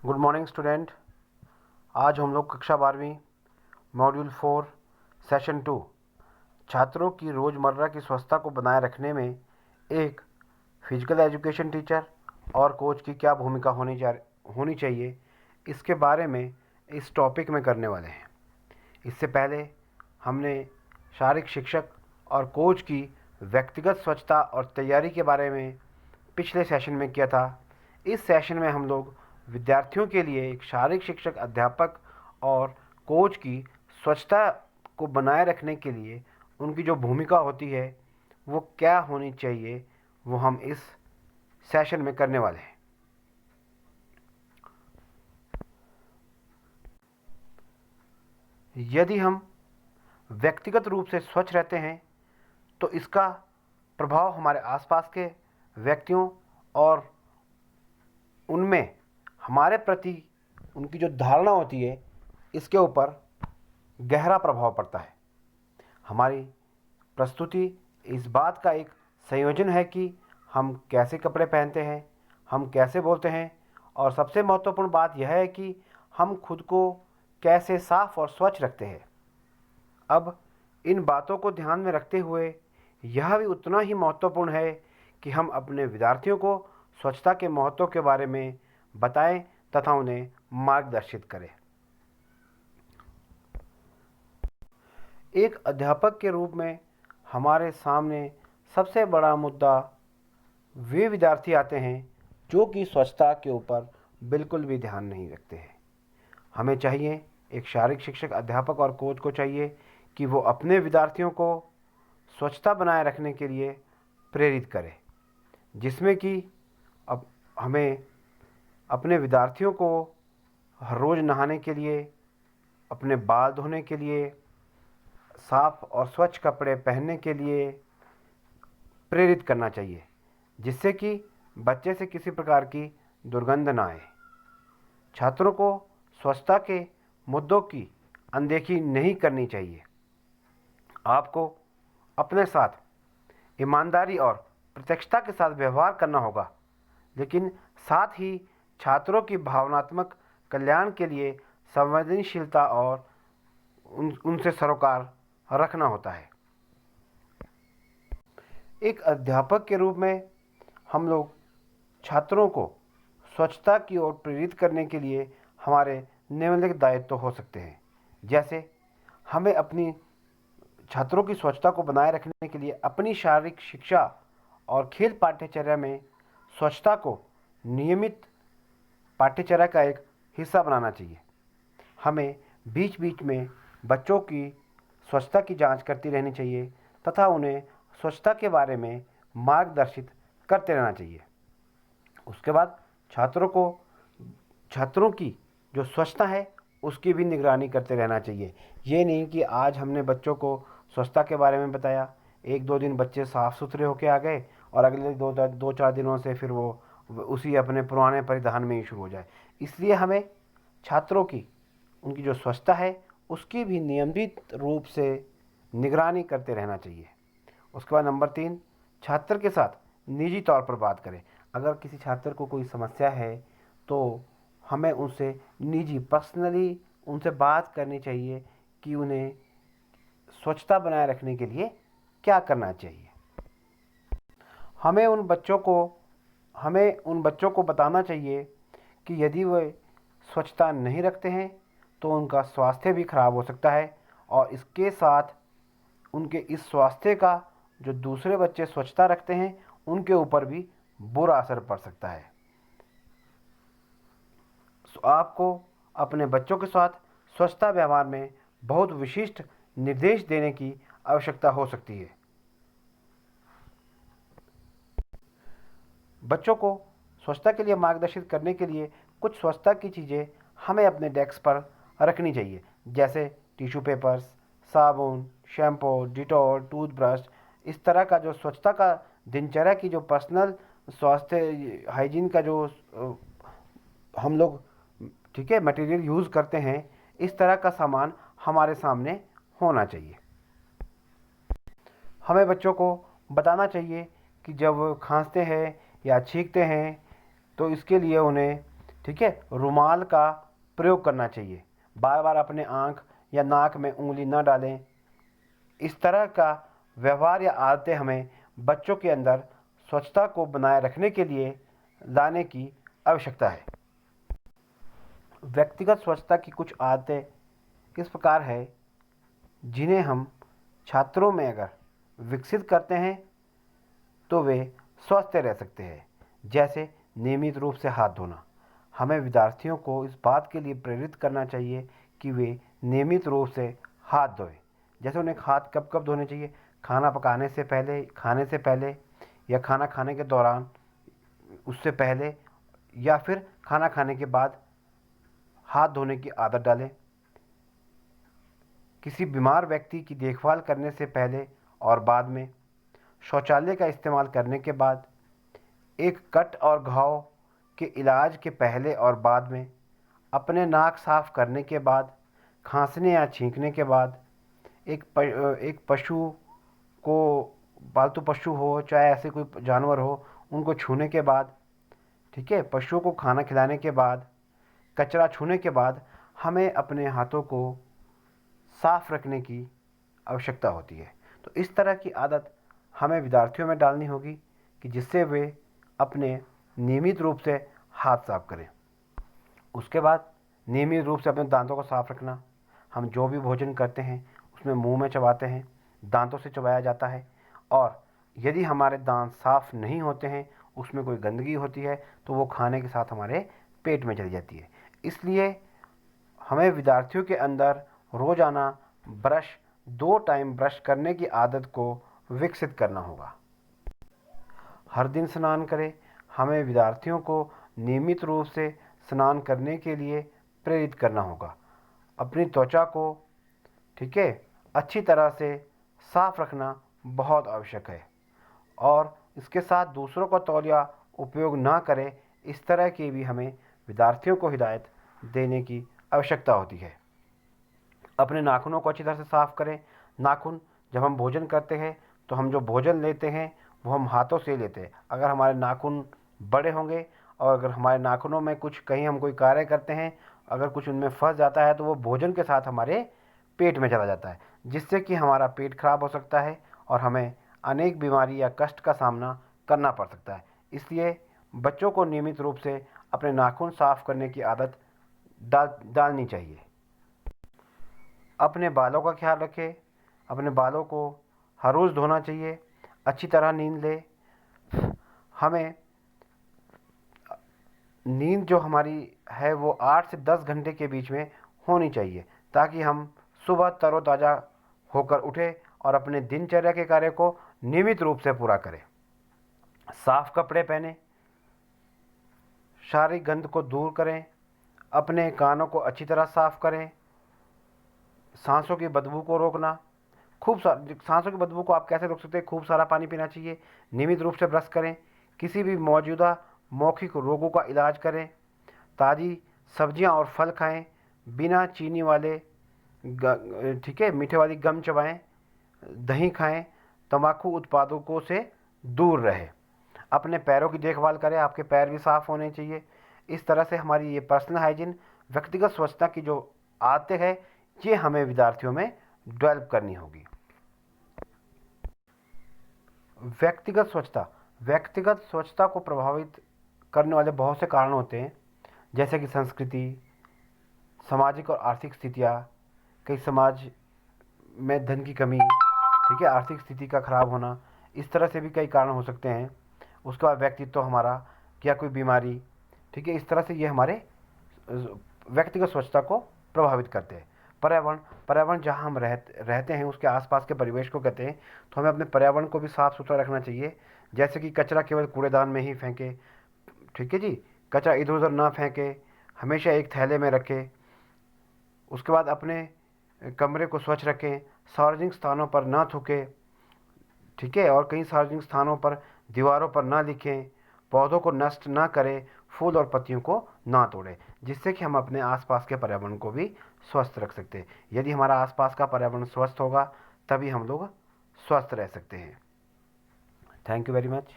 Good morning student. आज हम लोग कक्षा 12वीं मॉड्यूल 4 सेशन 2 छात्रों की रोज़मर्रा की स्वच्छता को बनाए रखने में एक फिजिकल एजुकेशन टीचर और कोच की क्या भूमिका होनी चाहिए, इसके बारे में इस टॉपिक में करने वाले हैं। इससे पहले हमने शारीरिक शिक्षक और कोच की व्यक्तिगत स्वच्छता और तैयारी के बारे में पिछले सेशन में किया था। इस सेशन में हम लोग विद्यार्थियों के लिए एक शारीरिक शिक्षक, अध्यापक और कोच की स्वच्छता को बनाए रखने के लिए उनकी जो भूमिका होती है वो क्या होनी चाहिए, वो हम इस सेशन में करने वाले हैं। यदि हम व्यक्तिगत रूप से स्वच्छ रहते हैं तो इसका प्रभाव हमारे आसपास के व्यक्तियों और उनमें हमारे प्रति उनकी जो धारणा होती है इसके ऊपर गहरा प्रभाव पड़ता है। हमारी प्रस्तुति इस बात का एक संयोजन है कि हम कैसे कपड़े पहनते हैं, हम कैसे बोलते हैं, और सबसे महत्वपूर्ण बात यह है कि हम खुद को कैसे साफ और स्वच्छ रखते हैं। अब इन बातों को ध्यान में रखते हुए यह भी उतना ही महत्वपूर्ण है कि हम अपने विद्यार्थियों को स्वच्छता के महत्व के बारे में बताएं तथा उन्हें मार्गदर्शित करें। एक अध्यापक के रूप में हमारे सामने सबसे बड़ा मुद्दा वे विद्यार्थी आते हैं जो कि स्वच्छता के ऊपर बिल्कुल भी ध्यान नहीं रखते हैं। हमें चाहिए, एक शारीरिक शिक्षक, अध्यापक और कोच को चाहिए कि वो अपने विद्यार्थियों को स्वच्छता बनाए रखने के लिए प्रेरित करें, जिसमें कि अब हमें अपने विद्यार्थियों को हर रोज़ नहाने के लिए, अपने बाल धोने के लिए, साफ और स्वच्छ कपड़े पहनने के लिए प्रेरित करना चाहिए, जिससे कि बच्चे से किसी प्रकार की दुर्गंध ना आए। छात्रों को स्वच्छता के मुद्दों की अनदेखी नहीं करनी चाहिए। आपको अपने साथ ईमानदारी और प्रत्यक्षता के साथ व्यवहार करना होगा, लेकिन साथ ही छात्रों की भावनात्मक कल्याण के लिए संवेदनशीलता और उनसे सरोकार रखना होता है। एक अध्यापक के रूप में हम लोग छात्रों को स्वच्छता की ओर प्रेरित करने के लिए हमारे निम्नलिखित दायित्व हो सकते हैं। जैसे हमें अपनी छात्रों की स्वच्छता को बनाए रखने के लिए अपनी शारीरिक शिक्षा और खेल पाठ्यचर्या में स्वच्छता को नियमित पाठ्यचर्या का एक हिस्सा बनाना चाहिए। हमें बीच बीच में बच्चों की स्वच्छता की जांच करती रहनी चाहिए तथा उन्हें स्वच्छता के बारे में मार्गदर्शित करते रहना चाहिए। उसके बाद छात्रों की जो स्वच्छता है उसकी भी निगरानी करते रहना चाहिए। ये नहीं कि आज हमने बच्चों को स्वच्छता के बारे में बताया, एक दो दिन बच्चे साफ़ सुथरे होके आ गए और अगले दो चार दिनों से फिर वो उसी अपने पुराने परिधान में ही शुरू हो जाए। इसलिए हमें छात्रों की उनकी जो स्वच्छता है उसकी भी नियमित रूप से निगरानी करते रहना चाहिए। उसके बाद नंबर 3, छात्र के साथ निजी तौर पर बात करें। अगर किसी छात्र को कोई समस्या है तो हमें उनसे निजी पर्सनली उनसे बात करनी चाहिए कि उन्हें स्वच्छता बनाए रखने के लिए क्या करना चाहिए। हमें उन बच्चों को बताना चाहिए कि यदि वे स्वच्छता नहीं रखते हैं तो उनका स्वास्थ्य भी खराब हो सकता है, और इसके साथ उनके इस स्वास्थ्य का जो दूसरे बच्चे स्वच्छता रखते हैं उनके ऊपर भी बुरा असर पड़ सकता है। आपको अपने बच्चों के साथ स्वच्छता व्यवहार में बहुत विशिष्ट निर्देश देने की आवश्यकता हो सकती है। बच्चों को स्वच्छता के लिए मार्गदर्शित करने के लिए कुछ स्वच्छता की चीज़ें हमें अपने डेस्क पर रखनी चाहिए, जैसे टिश्यू पेपर्स, साबुन, शैम्पू, डिटॉल, टूथब्रश। इस तरह का जो स्वच्छता का दिनचर्या की जो पर्सनल स्वास्थ्य हाइजीन का जो हम लोग ठीक है मटेरियल यूज़ करते हैं, इस तरह का सामान हमारे सामने होना चाहिए। हमें बच्चों को बताना चाहिए कि जब वो खांसते हैं या छींकते हैं तो इसके लिए उन्हें ठीक है, रुमाल का प्रयोग करना चाहिए। बार बार अपने आँख या नाक में उंगली न डालें। इस तरह का व्यवहार या आदतें हमें बच्चों के अंदर स्वच्छता को बनाए रखने के लिए लाने की आवश्यकता है। व्यक्तिगत स्वच्छता की कुछ आदतें किस प्रकार है जिन्हें हम छात्रों में अगर विकसित करते हैं तो वे स्वस्थ रह सकते हैं। जैसे नियमित रूप से हाथ धोना। हमें विद्यार्थियों को इस बात के लिए प्रेरित करना चाहिए कि वे नियमित रूप से हाथ धोएं। जैसे उन्हें हाथ कब कब धोने चाहिए? खाना पकाने से पहले, खाने से पहले, या खाना खाने के दौरान, उससे पहले, या फिर खाना खाने के बाद हाथ धोने की आदत डालें। किसी बीमार व्यक्ति की देखभाल करने से पहले और बाद में, शौचालय का इस्तेमाल करने के बाद, एक कट और घाव के इलाज के पहले और बाद में, अपने नाक साफ करने के बाद, खांसने या छींकने के बाद, एक पशु को, पालतू पशु हो चाहे ऐसे कोई जानवर हो, उनको छूने के बाद, ठीक है, पशुओं को खाना खिलाने के बाद, कचरा छूने के बाद हमें अपने हाथों को साफ रखने की आवश्यकता होती है। तो इस तरह की आदत हमें विद्यार्थियों में डालनी होगी कि जिससे वे अपने नियमित रूप से हाथ साफ करें। उसके बाद नियमित रूप से अपने दांतों को साफ रखना। हम जो भी भोजन करते हैं उसमें मुंह में चबाते हैं, दांतों से चबाया जाता है, और यदि हमारे दांत साफ नहीं होते हैं, उसमें कोई गंदगी होती है, तो वो खाने के साथ हमारे पेट में चली जाती है। इसलिए हमें विद्यार्थियों के अंदर रोज़ाना ब्रश 2 टाइम ब्रश करने की आदत को विकसित करना होगा। हर दिन स्नान करें। हमें विद्यार्थियों को नियमित रूप से स्नान करने के लिए प्रेरित करना होगा। अपनी त्वचा को, ठीक है, अच्छी तरह से साफ रखना बहुत आवश्यक है, और इसके साथ दूसरों का तौलिया उपयोग ना करें, इस तरह की भी हमें विद्यार्थियों को हिदायत देने की आवश्यकता होती है। अपने नाखूनों को अच्छी तरह से साफ करें। नाखून, जब हम भोजन करते हैं तो हम जो भोजन लेते हैं वो हम हाथों से लेते हैं। अगर हमारे नाखून बड़े होंगे और अगर हमारे नाखूनों में कुछ, कहीं हम कोई कार्य करते हैं, अगर कुछ उनमें फंस जाता है तो वो भोजन के साथ हमारे पेट में चला जाता है, जिससे कि हमारा पेट खराब हो सकता है और हमें अनेक बीमारी या कष्ट का सामना करना पड़ सकता है। इसलिए बच्चों को नियमित रूप से अपने नाखून साफ करने की आदत डालनी चाहिए। अपने बालों का ख्याल रखें। अपने बालों को हर रोज़ धोना चाहिए। अच्छी तरह नींद लें। हमें नींद जो हमारी है वो 8 से 10 घंटे के बीच में होनी चाहिए, ताकि हम सुबह तरोताज़ा होकर उठें और अपने दिनचर्या के कार्य को नियमित रूप से पूरा करें। साफ कपड़े पहनें। शारीरिक गंध को दूर करें। अपने कानों को अच्छी तरह साफ करें। सांसों की बदबू को रोकना। सांसों की बदबू को आप कैसे रोक सकते हैं? खूब सारा पानी पीना चाहिए। नियमित रूप से ब्रश करें। किसी भी मौजूदा मौखिक रोगों का इलाज करें। ताज़ी सब्जियां और फल खाएं। बिना चीनी वाले, ठीक है, मीठे वाली गम चबाएं। दही खाएं। तंबाकू उत्पादकों से दूर रहें। अपने पैरों की देखभाल करें। आपके पैर भी साफ होने चाहिए। इस तरह से हमारी ये पर्सनल हाइजीन, व्यक्तिगत स्वच्छता की जो आदतें हैं, ये हमें विद्यार्थियों में डेवलप करनी होगी। व्यक्तिगत स्वच्छता को प्रभावित करने वाले बहुत से कारण होते हैं, जैसे कि संस्कृति, सामाजिक और आर्थिक स्थितियाँ, कई समाज में धन की कमी, ठीक है, आर्थिक स्थिति का खराब होना, इस तरह से भी कई कारण हो सकते हैं। उसके बाद व्यक्तित्व हमारा, क्या कोई बीमारी, ठीक है, इस तरह से ये हमारे व्यक्तिगत स्वच्छता को प्रभावित करते हैं। पर्यावरण जहाँ हम रहते हैं उसके आसपास के परिवेश को कहते हैं, तो हमें अपने पर्यावरण को भी साफ़ सुथरा रखना चाहिए। जैसे कि कचरा केवल कूड़ेदान में ही फेंके, ठीक है जी, कचरा इधर उधर ना फेंके, हमेशा एक थैले में रखें। उसके बाद अपने कमरे को स्वच्छ रखें। सार्वजनिक स्थानों पर ना थूकें, ठीक है, और कई सार्वजनिक स्थानों पर दीवारों पर ना लिखें। पौधों को नष्ट ना करें। फूल और पत्तियों को ना तोड़ें, जिससे कि हम अपने आसपास के पर्यावरण को भी स्वस्थ रख सकते हैं। यदि हमारा आसपास का पर्यावरण स्वस्थ होगा तभी हम लोग स्वस्थ रह सकते हैं। Thank you very much.